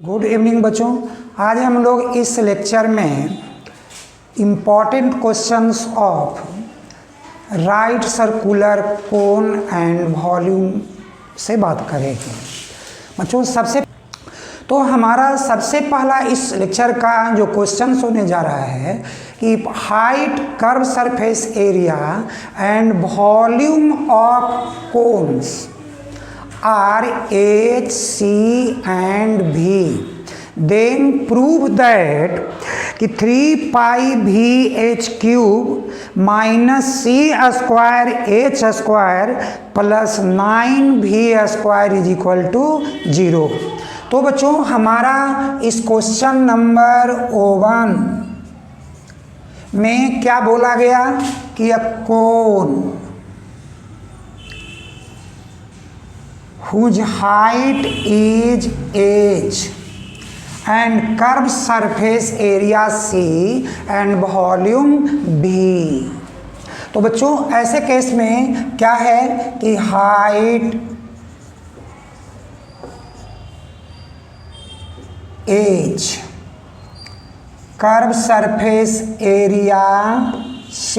Good evening बच्चों। आज हम लोग इस लेक्चर में important questions of right circular cone and volume से बात करेंगे। बच्चों तो हमारा सबसे पहला इस लेक्चर का जो क्वेश्चन होने जा रहा है कि height, curve surface area and volume of cones are H, C and V. Then prove that कि 3 pi V H cube minus C square H square plus 9 V square is equal to 0। तो बच्चों हमारा इस question number 1 में क्या बोला गया कि a cone whose height is H and curved surface area C and volume B। तो बच्चों ऐसे केस में क्या है कि height H, curve surface area C,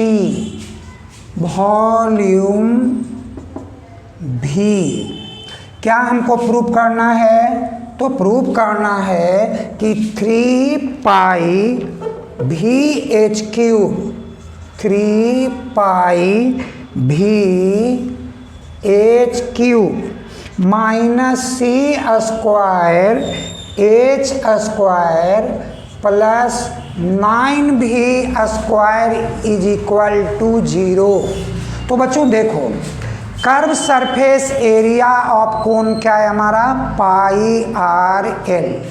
volume V। क्या हमको प्रूव करना है? तो प्रूव करना है कि 3 pi V H cube 3 pi V H cube minus C square H square plus 9 भी स्क्वायर इज इक्वल टू 0। तो बच्चों देखो, curve surface area of cone क्या है हमारा? पाई आर एल।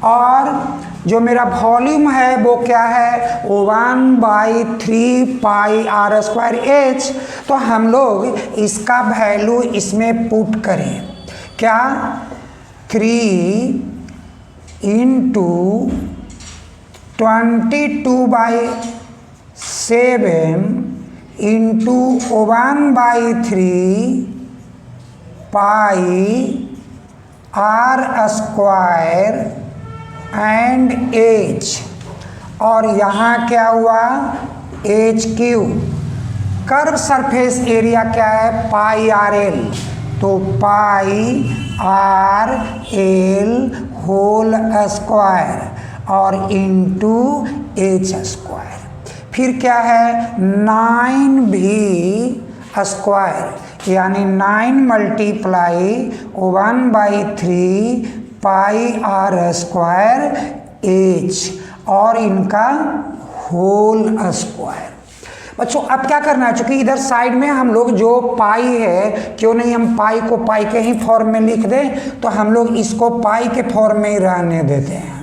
और जो मेरा वॉल्यूम है वो क्या है? 1/3 पाई आर स्क्वायर एच। तो हम लोग इसका वैल्यू इसमें पुट करें। क्या? 3 into 22/7 into 1/3 pi R square and H. और यहाँ क्या हुआ? H cube. Curve surface area क्या है? Pi R L. तो pi R L whole square और इंटू एच स्क्वायर। फिर क्या है? 9 भी स्क्वायर यानी 9 multiply 1/3 pi R square H और इनका होल स्क्वायर। बच्चों अब क्या करना है, चूंकि इधर साइड में हम लोग जो पाई है, क्यों नहीं हम पाई को पाई के ही फॉर्म में लिख दें। तो हम लोग इसको पाई के फॉर्म में ही रहने देते हैं।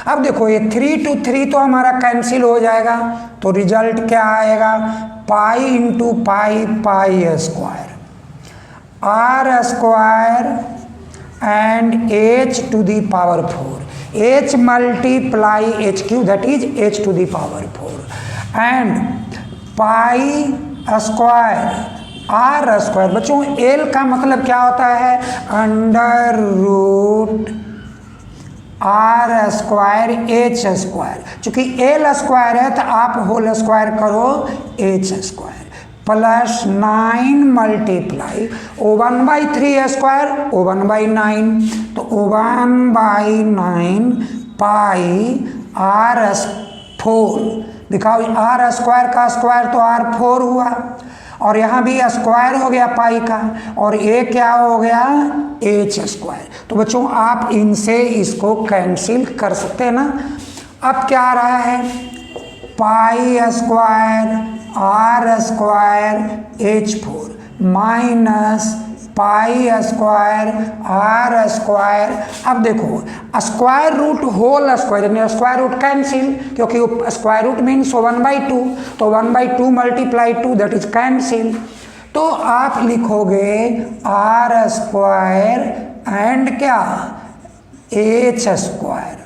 अब देखो ये 3 to 3 तो हमारा कैंसिल हो जाएगा। तो रिजल्ट क्या आएगा? Pi into pi pi square R square and H to the power 4 H multiply H cube that is H to the power 4 and pi square R square. बच्चों एल का मतलब क्या होता है? Under root R square H square. चूंकि L square है तो आप होल स्क्वायर करो H square plus 9 multiply 1/3 square 1/9। तो 1/9 पाई आर 4। दिखाओ आर स्क्वायर का स्क्वायर तो आर 4 हुआ और यहाँ भी स्क्वायर हो गया पाई का और ए क्या हो गया? H square. तो बच्चों आप इनसे इसको कैंसिल कर सकते हैं ना। अब क्या आ रहा है? Pi square R square H 4 minus pi square R square. अब देखो स्क्वायर रूट होल स्क्वायर यानी स्क्वायर रूट कैंसिल, क्योंकि स्क्वायर रूट मीन्स 1/2। तो 1/2 मल्टीप्लाई 2 दैट इज कैंसिल। तो आप लिखोगे आर स्क्वायर एंड क्या? एच स्क्वायर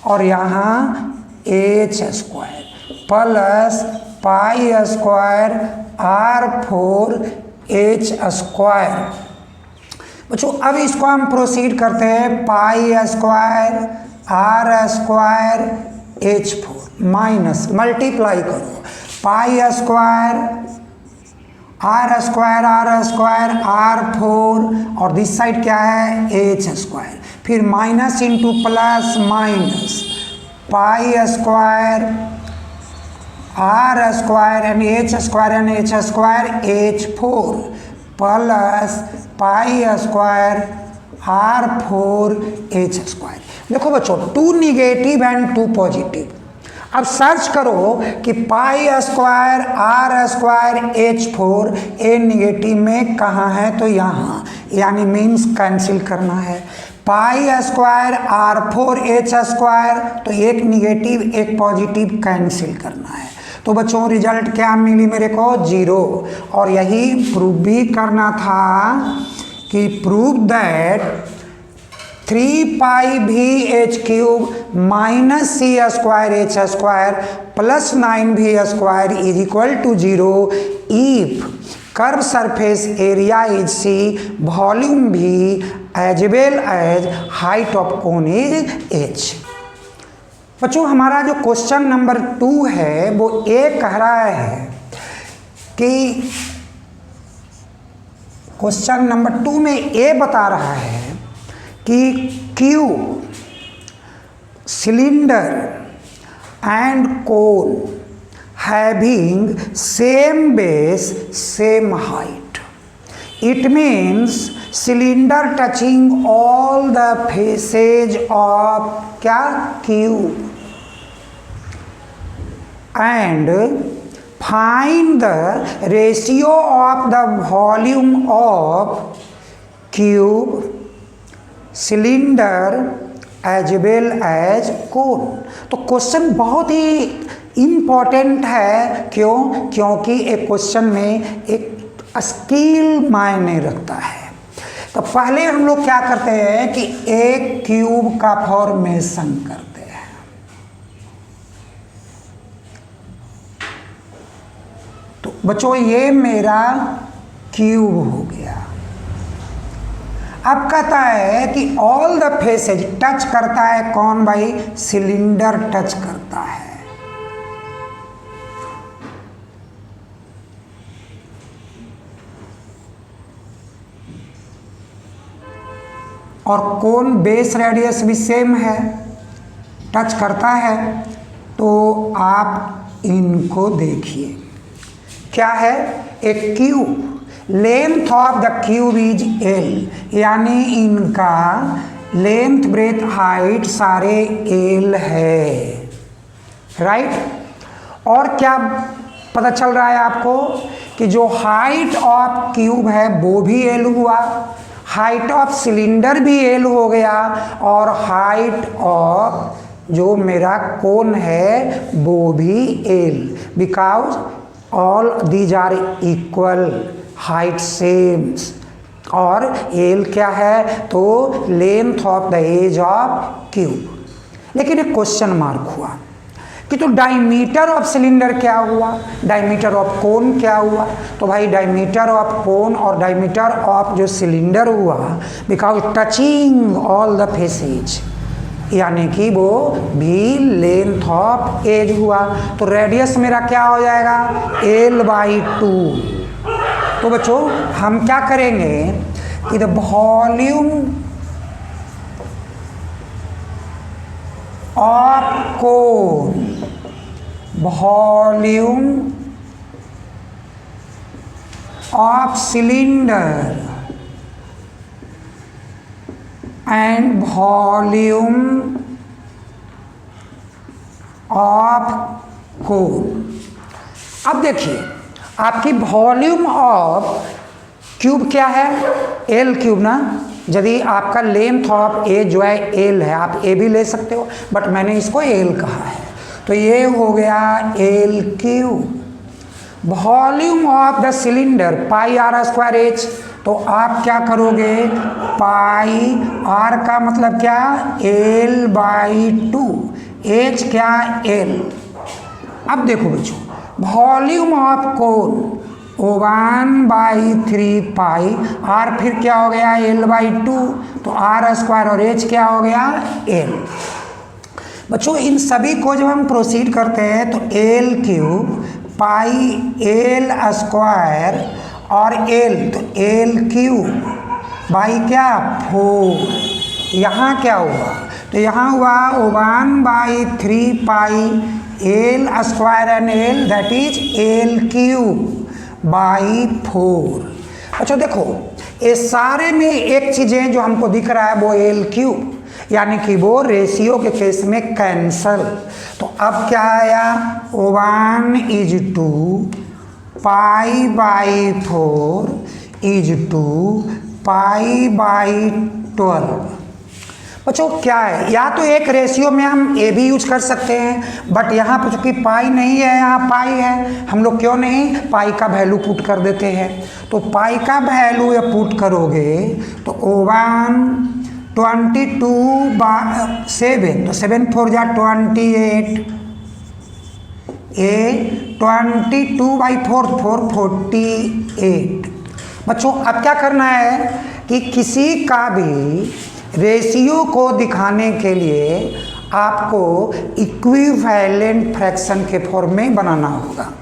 और यहाँ H square plus pi square R 4 H square. बच्चों अब इसको हम प्रोसीड करते हैं, pi square R square H4 minus multiply करो, pi square R square R4 और दिस साइड क्या है H स्क्वायर, फिर minus into plus minus pi square R square and H square H4 plus pi square R4 H square. देखो बच्चों, 2 negative and 2 positive. अब search करो कि pi square R square H4 a negative में कहाँ है, तो यहाँ, यानी मीन्स कैंसिल करना है। Pi square R4 H square, तो एक निगेटिव एक पॉजिटिव कैंसिल करना है। तो बच्चों रिजल्ट क्या मिली मेरे को, 0। और यही प्रूव भी करना था कि prove that 3 pi V H cube minus C square H square plus 9V square is equal to 0 if curve surface area is C, volume V as well as height of cone is H। बच्चों हमारा जो question number 2 है वो ये कह रहा है कि क्वेश्चन नंबर 2 में ये बता रहा है कि cube, cylinder and cone having same base same height, it means cylinder touching all the faces of क्या cube and find the ratio of the volume of cube, cylinder as well as cone। तो question बहुत ही important है, क्यों? क्योंकि एक question में एक scale मायने रखता है। तो पहले हम लोग क्या करते हैं कि एक क्यूब का फॉर्मेशन करते हैं। तो बच्चों ये मेरा क्यूब हो गया। अब कहता है कि ऑल द फेसेज टच करता है कौन भाई, सिलेंडर टच करता है। और कोन बेस रेडियस भी सेम है, टच करता है। तो आप इनको देखिए क्या है, एक cube, length of the cube is L, यानी इनका लेंथ ब्रेथ हाइट सारे L है, राइट। और क्या पता चल रहा है आपको कि जो हाइट ऑफ क्यूब है वो भी L हुआ, हाइट ऑफ सिलेंडर भी L हो गया, और हाइट ऑफ जो मेरा कोन है वो भी L, because all these are equal, height same. और L क्या है, तो length of the edge of cube. लेकिन एक क्वेश्चन मार्क हुआ कि तो डायमीटर ऑफ सिलेंडर क्या हुआ, डायमीटर ऑफ कोन क्या हुआ। तो भाई डायमीटर ऑफ कोन और डायमीटर ऑफ जो सिलेंडर हुआ, because touching all the faces, यानी कि वो भी लेंथ ऑफ एज हुआ। तो रेडियस मेरा क्या हो जाएगा, L/2। तो बच्चों हम क्या करेंगे कि the volume of cone, volume of cylinder and volume of कोन। अब देखिए आपकी वॉल्यूम ऑफ क्यूब क्या है, L क्यूब ना। यदि आपका लेंथ ऑफ ए जो है L है, आप ए भी ले सकते हो, बट मैंने इसको L कहा है, तो ये हो गया L cube. Volume of the cylinder pi R square H, तो आप क्या करोगे, पाई आर का मतलब क्या, L/2, H क्या L। अब देखो बच्चों, volume of cone, 1/3 pi, R फिर क्या हो गया L/2, तो आर स्क्वायर और एच क्या हो गया L। बच्चों इन सभी को जब हम प्रोसीड करते हैं तो L³ पाई L स्क्वायर और L, तो L³ बाई क्या 4, यहाँ क्या हुआ, तो यहाँ हुआ 1/3 पाई L square and L, that is L³/4। अच्छा देखो ये सारे में एक चीज़ें जो हमको दिख रहा है वो L³ यानी कि वो रेशियो के केस में कैंसल। तो अब क्या आया 1:2 पाई/4 = पाई/12। बच्चों क्या है, या तो एक रेशियो में हम ए भी यूज कर सकते हैं, बट यहाँ पर चूंकि पाई नहीं है, यहाँ पाई है, हम लोग क्यों नहीं पाई का वैल्यू पुट कर देते हैं। तो पाई का वैल्यू या पुट करोगे तो 1/22/7, तो 7×4 = 28, ए 22/4 48। बच्चों अब क्या करना है कि किसी का भी रेशियो को दिखाने के लिए आपको इक्विवेलेंट फ्रैक्शन के फॉर्म में बनाना होगा।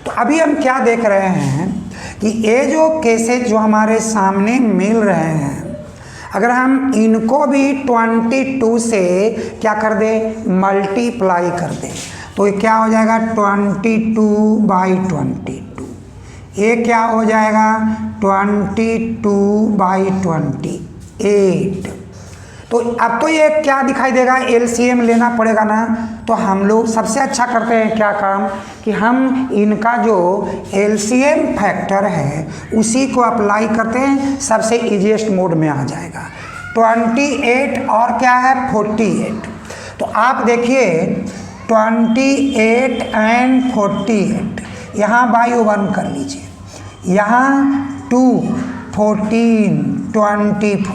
तो अभी हम क्या देख रहे हैं कि ये जो केसेस जो हमारे सामने मिल रहे हैं, अगर हम इनको भी 22 से क्या कर दें मल्टीप्लाई कर दें, तो ये क्या हो जाएगा 22/22, ये क्या हो जाएगा 22/28। तो अब तो ये क्या दिखाई देगा एलसीएम लेना पड़ेगा ना। तो हम लोग सबसे अच्छा करते हैं क्या काम कि हम इनका जो एलसीएम फैक्टर है उसी को अप्लाई करते हैं, सबसे इजीएस्ट मोड में आ जाएगा 28 और क्या है 48। तो आप देखिए 28 एंड 48 यहाँ बाई 1 कर लीजिए, यहाँ 2 14 24,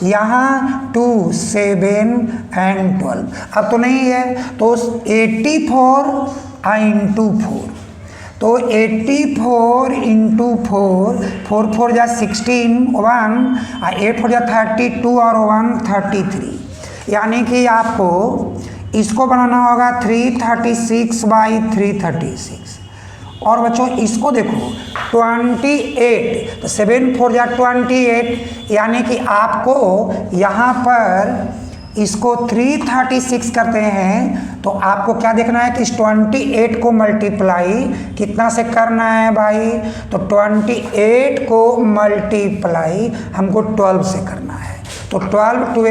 यहाँ 2 7 एंड 12। अब तो नहीं है तो 84 × 4, तो 84 × 4, 4 4 = 16, 1 8 4 = 32 और 1 33, यानी कि आपको इसको बनाना होगा 336/336। और बच्चों इसको देखो 28, तो 7 4 = 28, यानी कि आपको यहाँ पर इसको 336 करते हैं तो आपको क्या देखना है कि इस 28 को मल्टीप्लाई कितना से करना है भाई, तो 28 को मल्टीप्लाई हमको 12 से करना है। तो 12 × 2 =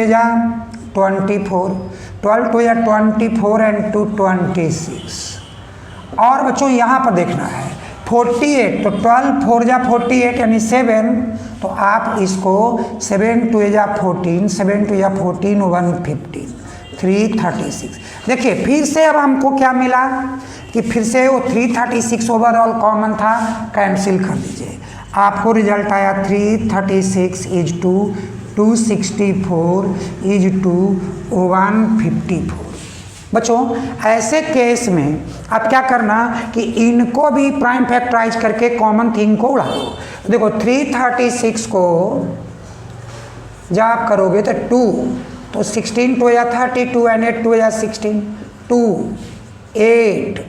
24, 12 × 2 = 24 एंड 2 26। और बच्चों यहाँ पर देखना है 48, तो 12 4 = 48 यानी 7, तो आप इसको 7 × 2 = 14, 7 × 2 = 14, 115, 336। देखिए फिर से अब हमको क्या मिला कि फिर से वो 336 ओवरऑल कॉमन था, कैंसिल कर दीजिए, आपको रिजल्ट आया 336 = 264 = 154। बच्चों ऐसे केस में अब क्या करना कि इनको भी प्राइम फैक्टराइज करके कॉमन थिंग को उड़ा दो। देखो 336 को जब आप करोगे तो 2, तो 16 × 2 = 32 एंड 8 × 2 = 16, 2 8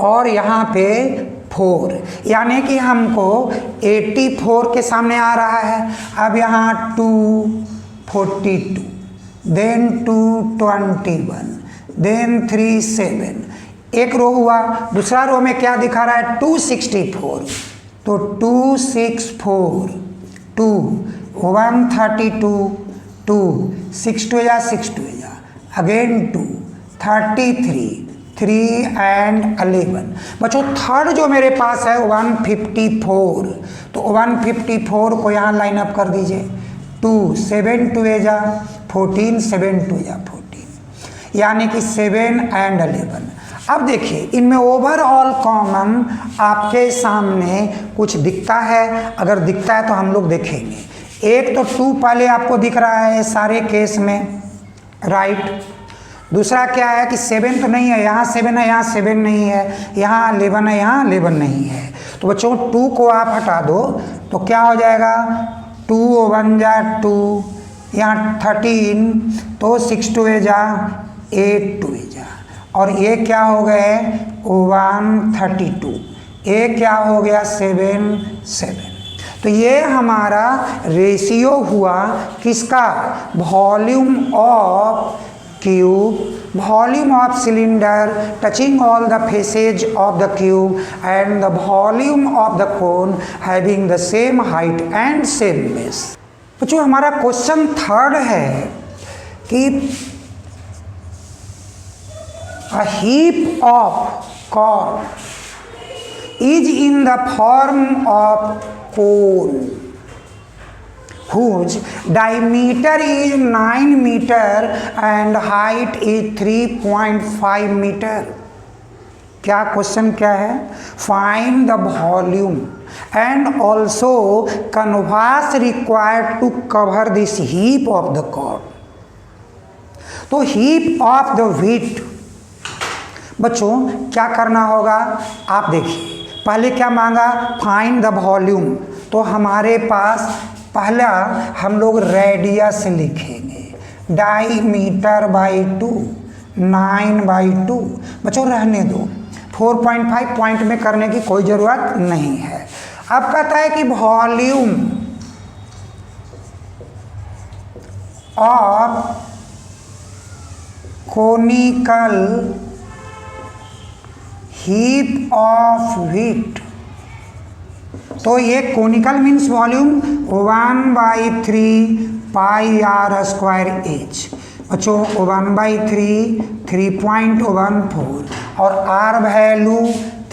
और यहाँ पे 4, यानी कि हमको 84 के सामने आ रहा है। अब यहाँ 2 42, देन 2 21, देन 3 7, एक रो हुआ, दूसरा रो में क्या दिखा रहा है 264, तो 264 2 132 2 6 2 = 6 2 अगेन 2 33 3 एंड 11। बच्चों थर्ड जो मेरे पास है 154, तो 154 को यहाँ लाइन अप कर दीजिए, 2 7 2 = 14, 7 2 = 14, यानी कि 7 एंड 11। अब देखिए इनमें ओवरऑल कॉमन आपके सामने कुछ दिखता है, अगर दिखता है तो हम लोग देखेंगे। एक तो 2 पहले आपको दिख रहा है सारे केस में, राइट। दूसरा क्या है कि 7 तो नहीं है, यहाँ 7 है, यहाँ 7 नहीं है, यहाँ 11 है, यहाँ 11 नहीं है। तो बच्चों 2 को आप हटा दो तो क्या हो जाएगा, 2 1 जा 2, यहाँ 13 तो 6 2 जा 8 2 जा, और ये क्या हो गए 132, ये क्या हो गया 7 7। तो ये हमारा रेशियो हुआ किसका, volume of cube, volume of cylinder touching all the faces of the cube and the volume of the cone having the same height and same base. बच्चों हमारा क्वेश्चन थर्ड है कि a heap of corn is in the form of cone whose diameter is 9 meter and height is 3.5 meter। क्या question क्या है, find the volume and also canvas required to cover this heap of the corn. तो heap of the wheat बच्चों क्या करना होगा, आप देखिए पहले क्या मांगा, फाइंड द वॉल्यूम। तो हमारे पास पहला हम लोग रेडियस लिखेंगे, डाईमीटर बाई 2, 9/2। बच्चों रहने दो, 4.5 पॉइंट में करने की कोई ज़रूरत नहीं है। अब कहता है कि volume of conical heap of wheat. तो ये conical means volume 1/3 pi R square H. बच्चों 1/3 3.14 और आर वैल्यू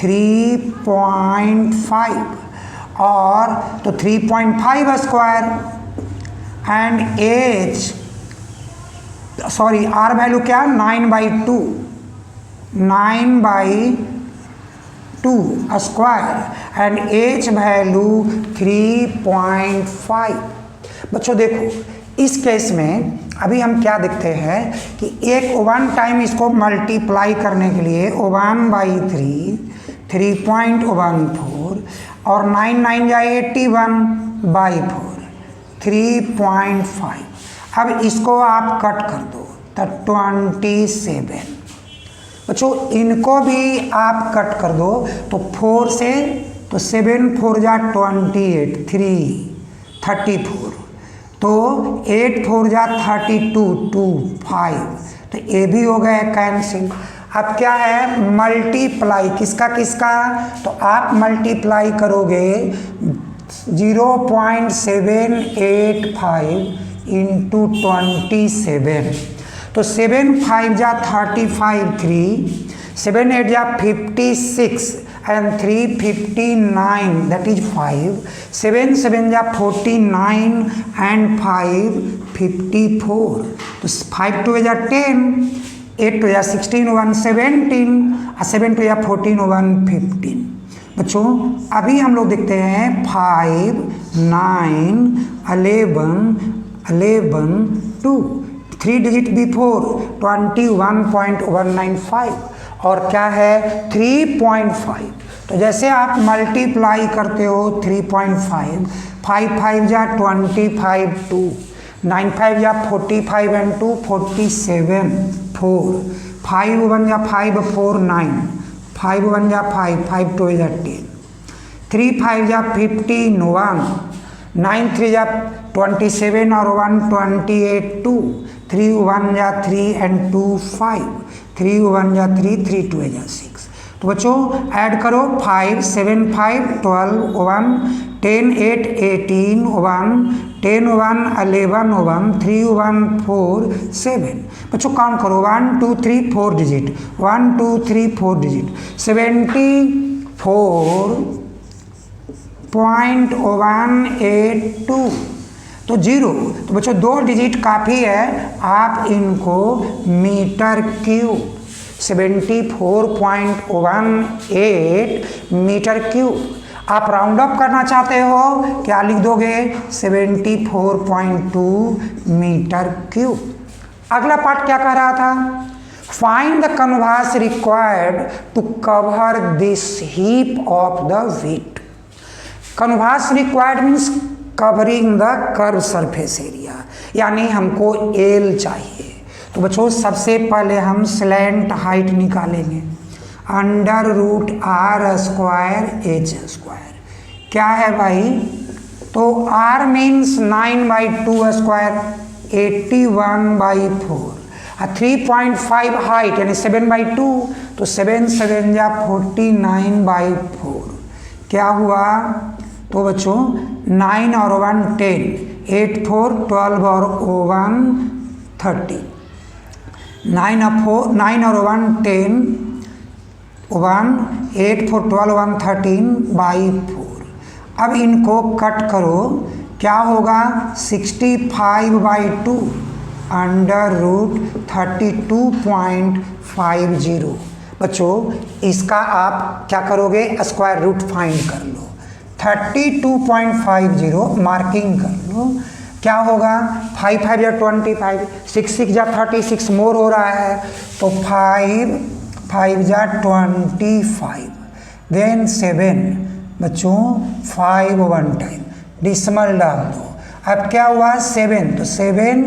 3.5 और तो 3.5 square and H sorry R value क्या 9/2 स्क्वायर एंड एच वैल्यू 3.5। बच्चों देखो इस केस में अभी हम क्या देखते हैं कि एक 1 टाइम इसको मल्टीप्लाई करने के लिए 1/3 3.14 और 9 9 जा 81/4 3.5। अब इसको आप कट कर दो तो 27। बच्चों इनको भी आप कट कर दो तो 4 से तो 7 4 जा 28 34 तो 8 4 जा 32 2 5 तो ये भी हो गया कैंसिल। अब क्या है मल्टीप्लाई किसका किसका, तो आप मल्टीप्लाई करोगे 0.785 इंटू 27 तो 7 5 जा 35 3 7 8 जा 56 and 3 59 that is 5 7 7 जा 49 and 5 54 तो 5 2 जा 10 8 2 जा 16 1 17 और 7 2 जा 14 1 15। बच्चों अभी हम लोग देखते हैं 5 9 11 2 3 डिजिट बिफोर 21.195 और क्या है 3.5। तो जैसे आप मल्टीप्लाई करते हो 3.5 5 5 जा 25 2 9 5 जा 45 and 2 47 4 5 1 जा 5 4 9 5 1 जा 5 5 2 जा 10 3 5 जा 15 1 9 3 जा 27 और 1 28 2 3 1 जा 3 and 2 5 3 1 जा 3 3 2 जा 6। तो बच्चों ऐड करो 5 7 5 12 1 10 8 18 1 10 1 11 1 3 1 4 7। बच्चों काउंट करो 1 2 3 4 डिजिट 1 2 3 4 डिजिट 74.182 तो 0। तो बच्चों 2 डिजिट काफ़ी है, आप इनको मीटर क्यूब 74.18 मीटर क्यूब आप राउंड अप करना चाहते हो क्या लिख दोगे 74.2 मीटर क्यूब। अगला पार्ट क्या कह रहा था find the canvas required to cover this heap of the wheat. Canvas required means covering the curve surface area, यानी हमको एल चाहिए। तो बच्चों सबसे पहले हम स्लैंट हाइट निकालेंगे, under root R square H square. क्या है भाई? तो r मीन्स 9/2 स्क्वायर 81/4 और 3.5 हाइट यानी 7/2, तो 7 7 जा 49/4। क्या हुआ? तो बच्चों 9 और 1 10, 8 4 12 और 1 30, 9 और 1 10, 1 8 4 12 1 13/4। अब इनको कट करो, क्या होगा? 65/2 अंडर रूट 32.50। बच्चों इसका आप क्या करोगे? स्क्वायर रूट फाइंड कर लो। 32.50 मार्किंग कर लो। क्या होगा? 5 5 या 25, 6 6 या 36 मोर हो रहा है, तो 5 5 या 25, देन 7 बच्चों 5 1 टाइम डिसमल डाल दो। अब क्या हुआ? 7, तो 7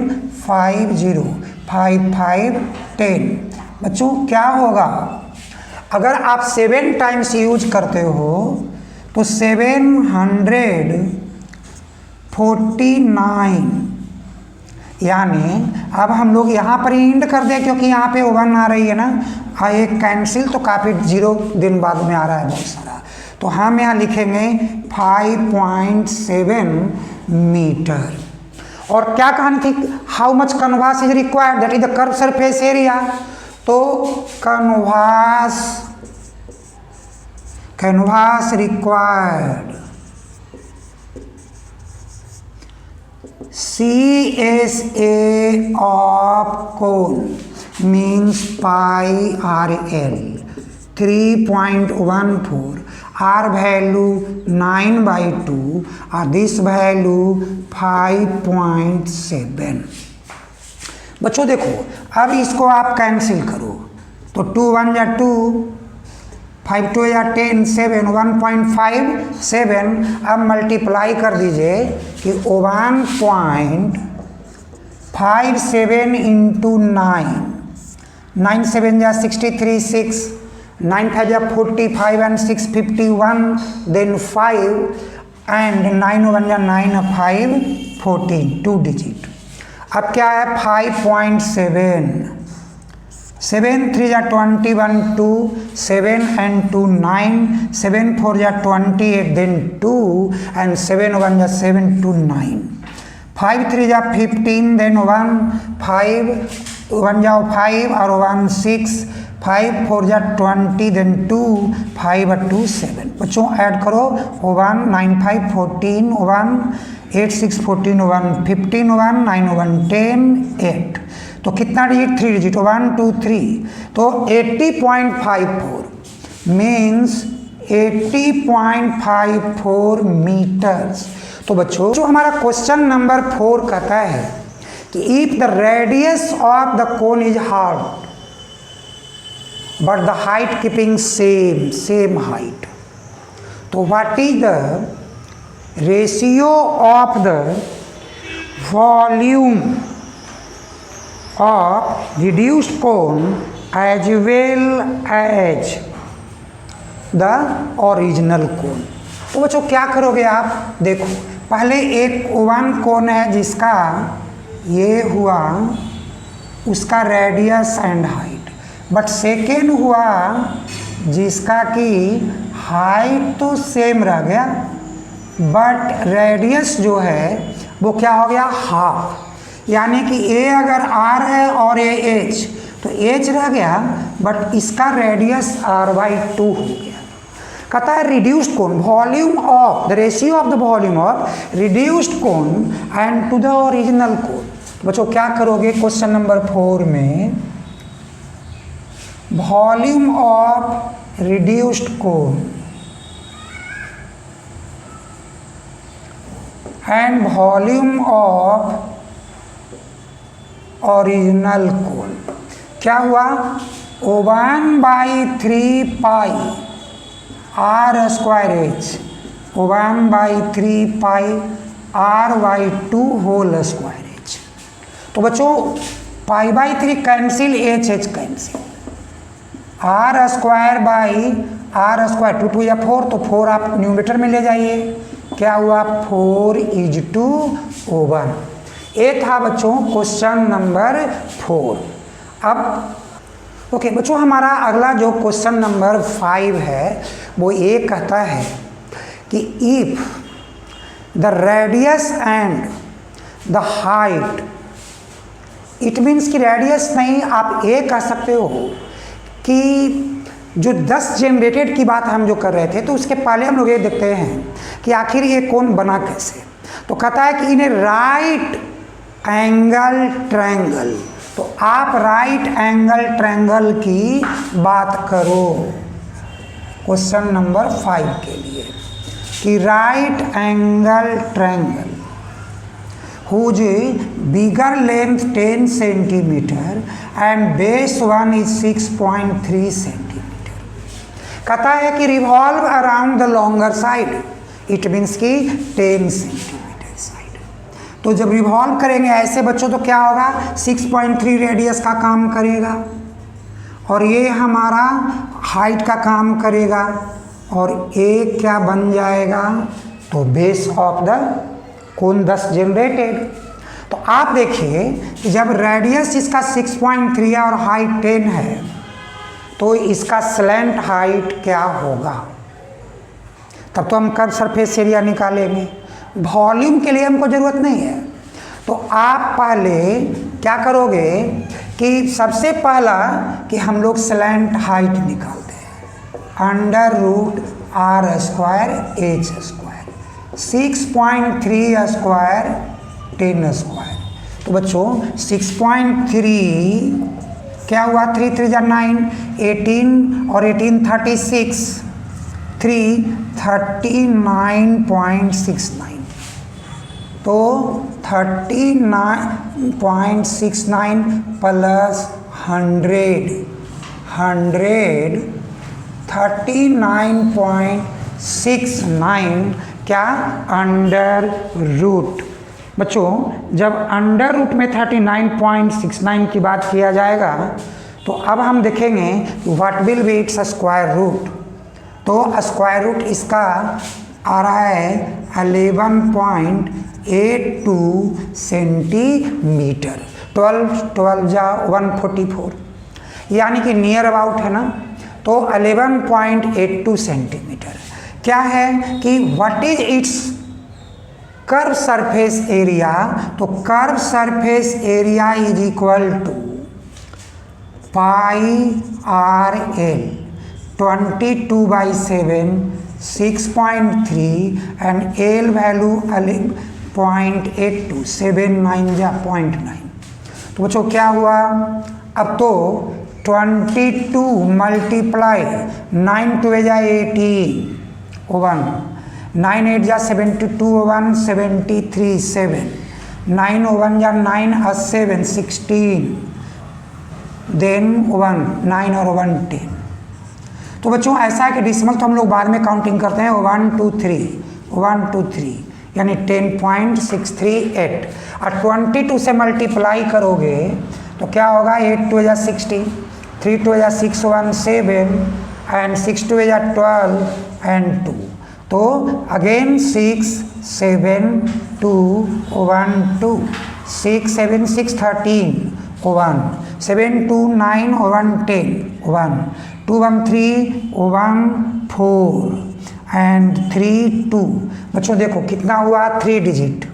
5 0 5 5 10। बच्चों क्या होगा? अगर आप 7 टाइम्स यूज करते हो तो 749, यानी अब हम लोग यहाँ पर इंड कर दें क्योंकि यहाँ पे 1 आ रही है ना, एक कैंसिल तो काफ़ी 0 दिन बाद में आ रहा है बहुत सारा, तो हम यहाँ लिखेंगे 5.7 मीटर। और क्या कहानी थी? How much canvas is required, that is the curve surface area. तो canvas required CSA of cone means pi RL 3.14, R value 9/2 और this value 5.7। बच्चों देखो, अब इसको आप कैंसिल करो, तो 2 1 या 2, 5 2 या 10, 7 1.57। अब मल्टीप्लाई कर दीजिए कि 1.57 इंटू 9, 9 7 या 63, 6 9 5 या 45 and 6 51, then 5 and 9 1 या 9 5 14, 2 डिजिट। अब क्या है? 5.7, 7 3 या 21 2, 7 and 2 9, 7 4 या 28, then 2 and 7 1 या 7 2 9, 5 3 या 15, then 1 5 1 या 5 और 1 6, 5 4 या 20, then 2 5 और 2 7। बच्चों ऐड करो, 1 9 5 14, 1 8 6 14, 1 15, 1 9 1 10 8, तो कितना डिजिट? 3 डिजिट, 1 2 3, तो 80.54 मीन्स 80.54 मीटर्स। तो बच्चों जो हमारा क्वेश्चन नंबर 4 कहता है कि if the radius of the cone is halved but the height keeping same height, तो what is the ratio of the volume of reduced cone as well as the original cone। तो बच्चों क्या करोगे आप? देखो पहले एक 1 कोन है जिसका ये हुआ उसका radius and height, but second हुआ जिसका कि हाइट तो सेम रह गया बट रेडियस जो है वो क्या हो गया? हाफ। यानी कि A अगर R है और A H, तो H रह गया बट इसका रेडियस R/2 हो गया। कहता है reduced cone volume of the ratio of the volume of reduced cone and to the original cone. बच्चों क्या करोगे क्वेश्चन नंबर 4 में? Volume of reduced cone and volume of original cone क्या हुआ 1/3 pi R square H, 1/3 pi r/2 whole square H. तो बच्चों π/3 cancel, H H cancel, R square by R square 2 2 या 4, तो 4 आप न्यूमरेटर में ले जाइए, क्या हुआ 4:1। ये था बच्चों क्वेश्चन नंबर 4। अब ओके बच्चों, हमारा अगला जो क्वेश्चन नंबर 5 है वो ये कहता है कि if the radius and the height, it means कि रेडियस नहीं, आप ये कह सकते हो कि जो 10 जनरेटेड की बात हम जो कर रहे थे, तो उसके पहले हम लोग ये देखते हैं कि आखिर ये कौन बना कैसे। तो कहता है कि इन्हें राइट एंगल ट्रायंगल, तो आप राइट एंगल ट्रायंगल की बात करो क्वेश्चन नंबर 5 के लिए, कि right angle triangle whose bigger length 10 centimeter and base one is 6.3 centimeter। कहता है कि revolve around the longer side, it means कि 10 सेंटीमीटर साइड। तो जब रिवॉल्व करेंगे ऐसे बच्चों तो क्या होगा 6.3 रेडियस का काम करेगा, और ये हमारा हाइट का काम करेगा, और ये क्या बन जाएगा तो बेस ऑफ द कौन 10 जनरेटेड। तो आप देखिए कि जब रेडियस इसका 6.3 है और हाइट 10 है, तो इसका स्लैंट हाइट क्या होगा, तब तो हम कर्व सरफेस एरिया निकालेंगे। वॉल्यूम के लिए हमको ज़रूरत नहीं है, तो आप पहले क्या करोगे कि सबसे पहला कि हम लोग स्लैंट हाइट निकालते हैं, √r square H square, 6.3 square 10 square. तो बच्चों 6.3 क्या हुआ 3 3 जा 9, 18 और 18 36, 3 39.69, तो 39.69 प्लस 100 39.69 क्या अंडर रूट। बच्चों जब अंडर रूट में 39.69 की बात किया जाएगा, तो अब हम देखेंगे what will be its square root. तो स्क्वायर रूट इसका आ रहा है 11.82 सेंटीमीटर, 12 जा 144, यानी कि नियर अबाउट है ना। तो 11.82 सेंटीमीटर क्या है कि what is its curve surface area. तो curve surface area is equal to πr/L 22/7 6.3 and L value 0.82 7 9 जा 0.9। तो बच्चों क्या हुआ, अब तो 22 मल्टीप्लाई 9 2 जा 18 1, 9 8 जा 72 1 73 7, 9 1 जा 9 7 16, देन 1 9 और 1 10। तो बच्चों ऐसा है कि डिसिमल तो हम लोग बाद में काउंटिंग करते हैं 1 2 3 1 2 3 यानी 10.638, और 22 से मल्टीप्लाई करोगे तो क्या होगा 8 2 जा 16, 3 2 जा 6 1 7 एंड 6 2 जा 12 एंड 2। तो अगेन 6 7 2 1 2 6 7 6 13 1 7 2 9 1 10 1 2 1 3 1 4 एंड 3 2। बच्चों देखो कितना हुआ 3 डिजिट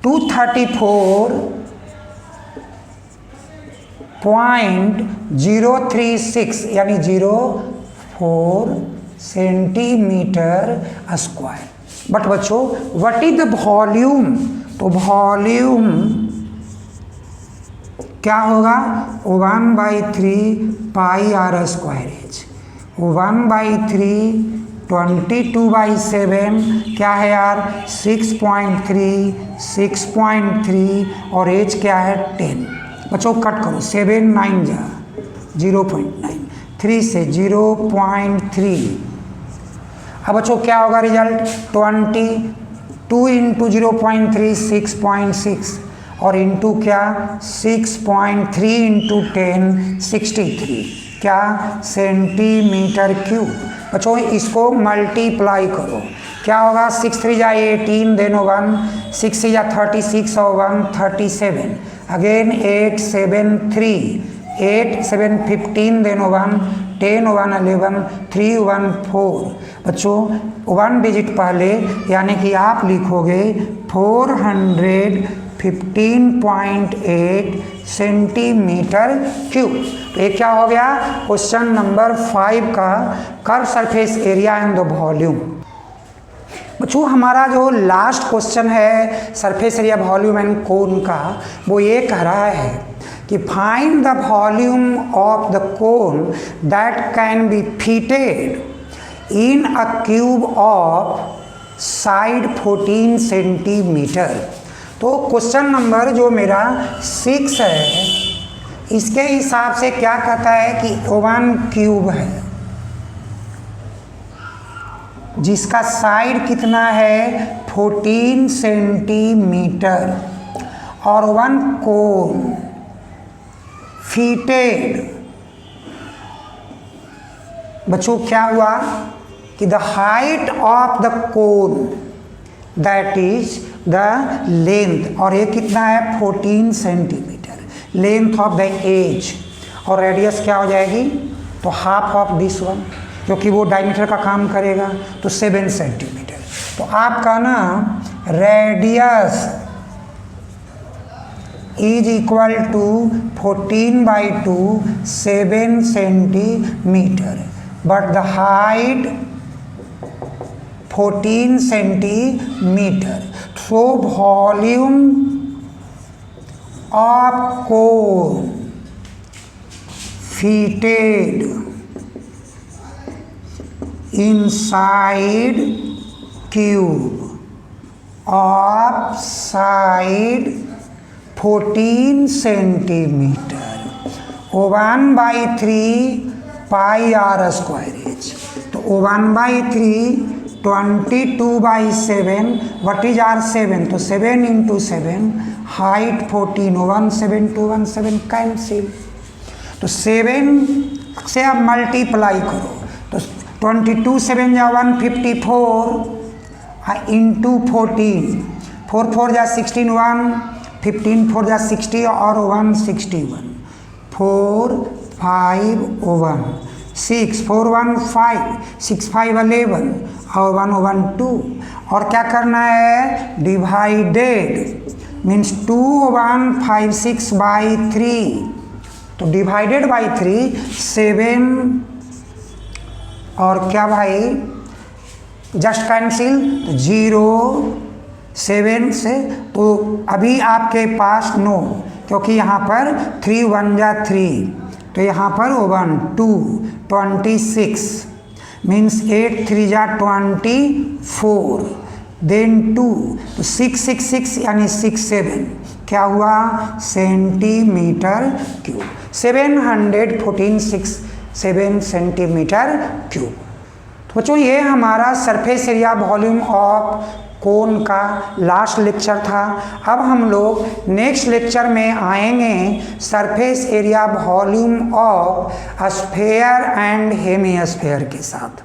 234.036 यानी 04 सेंटीमीटर स्क्वायर। बट बच्चों व्हाट इज द वॉल्यूम। तो वॉल्यूम क्या होगा 1/3 πr स्क्वायर एच, 1/3 22/7 क्या है यार 6.3 और एच क्या है 10। बच्चों कट करो, 7 9 जा 0.9, 3 से 0.3। अब बच्चों क्या होगा रिजल्ट, 22 इंटू 0.3 6.6 और इंटू क्या 6.3 इंटू 10 63 क्या सेंटीमीटर क्यूब। बच्चों इसको मल्टीप्लाई करो, क्या होगा 6 3 जा 18 देन 1 6 6 जा 36 और 1 37 अगेन 8 7 3 8 7 15 देन 1 10 1 11 3 1 4। बच्चों 1 डिजिट पहले यानी कि आप लिखोगे 415.8 सेंटीमीटर क्यूब। तो ये क्या हो गया क्वेश्चन नंबर 5 का curve surface area and the volume. बच्चों हमारा जो लास्ट क्वेश्चन है सरफेस एरिया वॉल्यूम एंड कोन का, वो ये कह रहा है कि find the volume of the cone that can be fitted in a cube of side 14 centimetre. तो क्वेश्चन नंबर जो मेरा 6 है इसके हिसाब से क्या कहता है कि 1 क्यूब है जिसका साइड कितना है 14 सेंटीमीटर और 1 कोन फीटेड। बच्चों क्या हुआ कि the height of the cone that is the length, और ये कितना है 14 centimetre length of the edge, और रेडियस क्या हो जाएगी तो हाफ ऑफ दिस वन क्योंकि वो डायमीटर का काम करेगा तो 7 सेंटीमीटर। तो आपका ना radius is equal to 14/2 7 centimetre but the height 14 centimetre. So volume of cone fitted inside cube of side 14 centimeter 1/3 pi r square h। तो 1/3 22/7 what is r 7, तो 7 into 7 height 14 17 2 17 कैंसिल। तो 7 से आप मल्टीप्लाई करो तो 22 7 जा 154 इंटू 14 4 4 जा 16 1 15 4 जा 60 और 161 4 5 1 6 4 1 5 6 5 11 और 1 1 2। और क्या करना है डिवाइडेड मीन्स 2 1 5 6/3 तो डिवाइडेड बाई 3 7 और क्या भाई जस्ट कैंसिल तो 0 7 से। तो अभी आपके पास 9 क्योंकि यहाँ पर 3 1 जा 3 तो यहाँ पर 1 2 26 मीन्स 8 3 जा 24 देन 2 तो 6 6 6 यानी 6 7 क्या हुआ सेंटीमीटर क्यूब 7 सेंटीमीटर क्यूब। तो बच्चों ये हमारा सरफेस एरिया वॉल्यूम ऑफ कोन का लास्ट लेक्चर था। अब हम लोग नेक्स्ट लेक्चर में आएंगे surface area volume of sphere and hemisphere के साथ।